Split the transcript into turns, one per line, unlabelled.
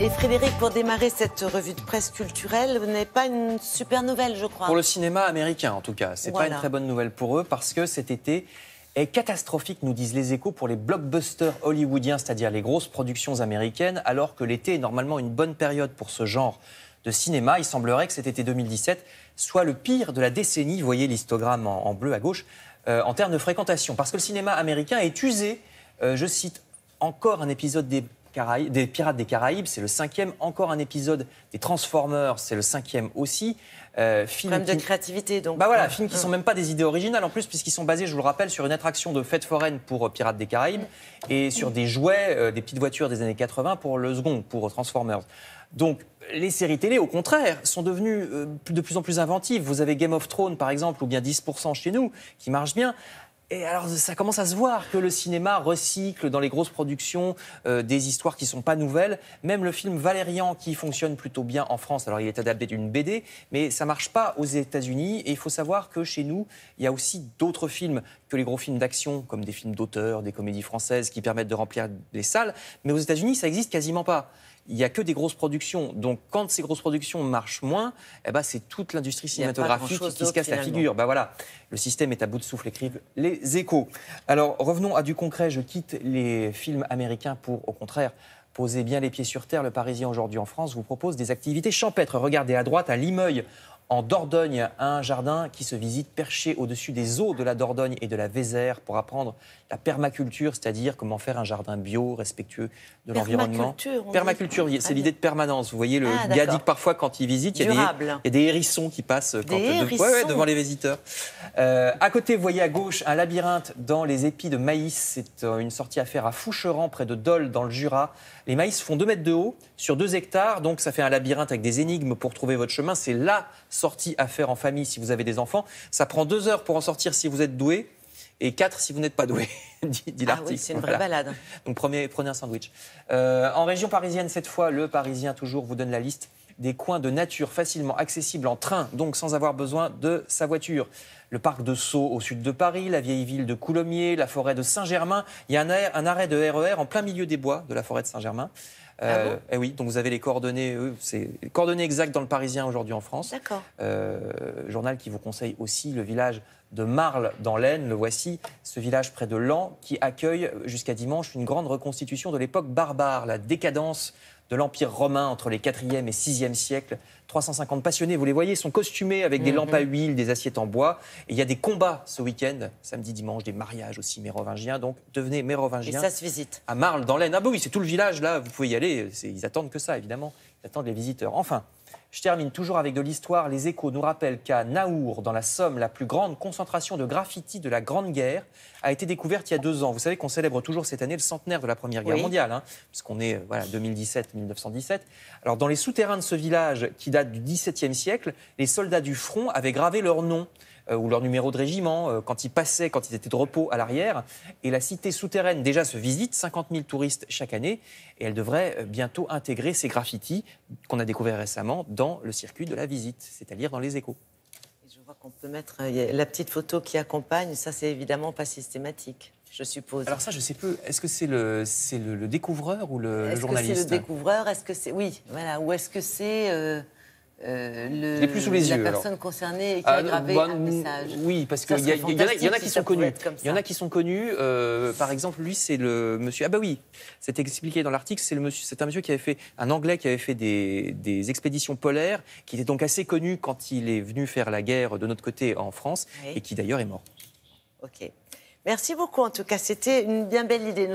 Et Frédéric, pour démarrer cette revue de presse culturelle, vous n'avez pas une super nouvelle, je crois.
Pour le cinéma américain, en tout cas. C'est pas une très bonne nouvelle pour eux, parce que cet été est catastrophique, nous disent les Échos, pour les blockbusters hollywoodiens, c'est-à-dire les grosses productions américaines, alors que l'été est normalement une bonne période pour ce genre de cinéma. Il semblerait que cet été 2017 soit le pire de la décennie, vous voyez l'histogramme en bleu à gauche, en termes de fréquentation. Parce que le cinéma américain est usé, je cite, encore un épisode des Pirates des Caraïbes, c'est le 5e. Encore un épisode des Transformers, c'est le 5e aussi.
Problème de créativité, donc.
Bah voilà, films qui ne sont même pas des idées originales, en plus, puisqu'ils sont basés, je vous le rappelle, sur une attraction de fête foraine pour Pirates des Caraïbes et sur des jouets, des petites voitures des années 80 pour le second, pour Transformers. Donc, les séries télé, au contraire, sont devenues de plus en plus inventives. Vous avez Game of Thrones, par exemple, ou bien 10% chez nous, qui marche bien. Et alors, ça commence à se voir que le cinéma recycle dans les grosses productions des histoires qui ne sont pas nouvelles. Même le film Valérian, qui fonctionne plutôt bien en France, alors il est adapté d'une BD, mais ça ne marche pas aux États-Unis. Et il faut savoir que chez nous, il y a aussi d'autres films que les gros films d'action, comme des films d'auteur, des comédies françaises qui permettent de remplir les salles. Mais aux États-Unis, ça n'existe quasiment pas. Il n'y a que des grosses productions. Donc, quand ces grosses productions marchent moins, eh ben, c'est toute l'industrie cinématographique qui se casse la figure. Ben voilà, le système est à bout de souffle, écrivent les Échos. Alors, revenons à du concret. Je quitte les films américains pour, au contraire, poser bien les pieds sur terre. Le Parisien, aujourd'hui en France, vous propose des activités champêtres. Regardez à droite, à Limeuil, en Dordogne, un jardin qui se visite perché au-dessus des eaux de la Dordogne et de la Vézère pour apprendre la permaculture, c'est-à-dire comment faire un jardin bio, respectueux de l'environnement. Permaculture, c'est l'idée de permanence. Vous voyez, le gars dit que parfois, quand il visite, il y a des hérissons qui passent devant les visiteurs. À côté, vous voyez à gauche un labyrinthe dans les épis de maïs. C'est une sortie à faire à Foucheran, près de Dole, dans le Jura. Les maïs font 2 mètres de haut sur 2 hectares, donc ça fait un labyrinthe avec des énigmes pour trouver votre chemin. C'est la sortie à faire en famille si vous avez des enfants. Ça prend 2 heures pour en sortir si vous êtes doué et 4 si vous n'êtes pas doué, dit l'article.
Oui, c'est une vraie balade.
Donc prenez un sandwich. En région parisienne, cette fois, le Parisien toujours vous donne la liste des coins de nature facilement accessibles en train, donc sans avoir besoin de sa voiture. Le parc de Sceaux au sud de Paris, la vieille ville de Coulommiers, la forêt de Saint-Germain. Il y a un arrêt de RER en plein milieu des bois de la forêt de Saint-Germain. Et oui, donc vous avez les coordonnées, c'est les coordonnées exactes dans le Parisien aujourd'hui en France.
D'accord.
Journal qui vous conseille aussi le village de Marles dans l'Aisne, le voici, ce village près de Laon qui accueille jusqu'à dimanche une grande reconstitution de l'époque barbare, la décadence de l'Empire romain entre les 4e et 6e siècles. 350 passionnés, vous les voyez, sont costumés avec des lampes à huile, des assiettes en bois. Et il y a des combats ce week-end, samedi, dimanche, des mariages aussi mérovingiens. Donc devenez mérovingien.
Et ça se visite.
À Marles, dans l'Aisne. Ah bah oui, c'est tout le village là, vous pouvez y aller. Ils attendent que ça, évidemment. Ils attendent les visiteurs. Enfin, je termine toujours avec de l'histoire. Les Échos nous rappellent qu'à Naour, dans la Somme, la plus grande concentration de graffitis de la Grande Guerre a été découverte il y a 2 ans. Vous savez qu'on célèbre toujours cette année le centenaire de la Première Guerre mondiale, puisqu'on est 2017-1917. Alors, dans les souterrains de ce village, qui date du XVIIe siècle, les soldats du front avaient gravé leur nom ou leur numéro de régiment quand ils passaient, quand ils étaient de repos à l'arrière. Et la cité souterraine déjà se visite, 50 000 touristes chaque année, et elle devrait bientôt intégrer ces graffitis qu'on a découverts récemment dans le circuit de la visite, c'est-à-dire dans les Échos.
Je vois qu'on peut mettre la petite photo qui accompagne, ça c'est évidemment pas systématique, je suppose.
Alors ça, je sais peu, est-ce que c'est le découvreur ou le journaliste?
Est-ce que c'est le découvreur, est-ce que c'est... Oui, voilà, ou est-ce que c'est...
les plus sous les yeux,
la personne concernée qui a gravé un message.
Oui, parce qu'il y en a qui sont connus. Il y en a qui sont connus. Par exemple, lui, c'est le monsieur... Ah bah oui, c'est expliqué dans l'article. C'est un monsieur qui avait fait... Un Anglais qui avait fait des expéditions polaires, qui était donc assez connu quand il est venu faire la guerre de notre côté en France, et qui d'ailleurs est mort.
Ok. Merci beaucoup, en tout cas. C'était une bien belle idée.